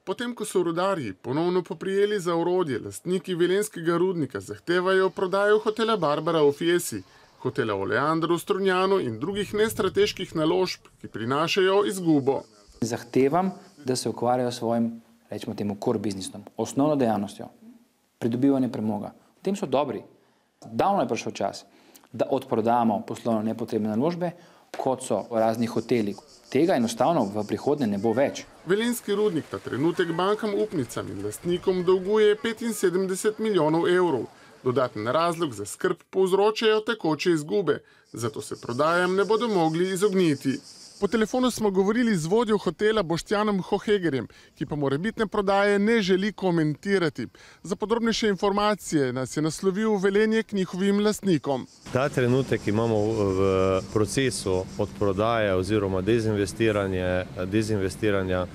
Potem, ko so rudarji ponovno poprijeli za orodje, lastniki velenjskega rudnika zahtevajo prodajo hotela Barbara v Fiesi, hotela Oleander v Strunjanu in drugih nestrateških naložb, ki prinašajo izgubo. Zahtevam, da se ukvarjajo s svojim, rečemo temu, core biznisom, osnovno dejavnostjo, pridobivanje premoga. V tem so dobri. Davno je prišel čas, da odprodamo poslovno nepotrebne naložbe, kot so razni hoteli. Tega enostavno v prihodnje ne bo več. Velenjski rudnik ta trenutek bankam upnicam in lastnikom dolguje 75 milijonov evrov. Dodaten razlog za skrb povzročajo tekoče izgube, zato se prodajam ne bodo mogli izogniti. Po telefonu smo govorili z vodjo hotela Boštjanom Hohegerjem, ki pa morebitne prodaje ne želi komentirati. Za podrobnejše informacije nas je naslovil Velenje k njihovim lastnikom. Ta trenutek imamo v procesu odprodaje oziroma dezinvestiranja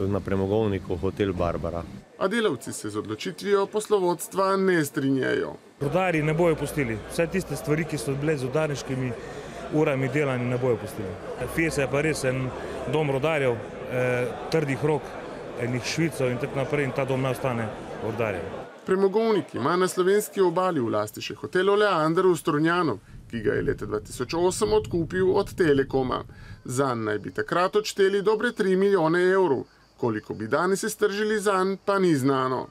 na premogovniku hotel Barbara. A delavci se z odločitvijo poslovodstva ne strinjajo. Rudarji ne bojo pustili. Vse tiste stvari, ki so bile z rudarniškimi urami delani, ne bojo pustili. Fiesa je pa res en dom rudarjev, trdih rok, enih švicov in tako naprej, in ta dom ne ostane rudarjev. Premogovnik ima na slovenski obali v lasti še hotel Oleander v Strunjanu, ki ga je leta 2008 odkupil od Telekoma. Zanj naj bi takrat odšteli dobre 3 milijone evrov. Koliko bi danes iztržili zanj, pa ni znano.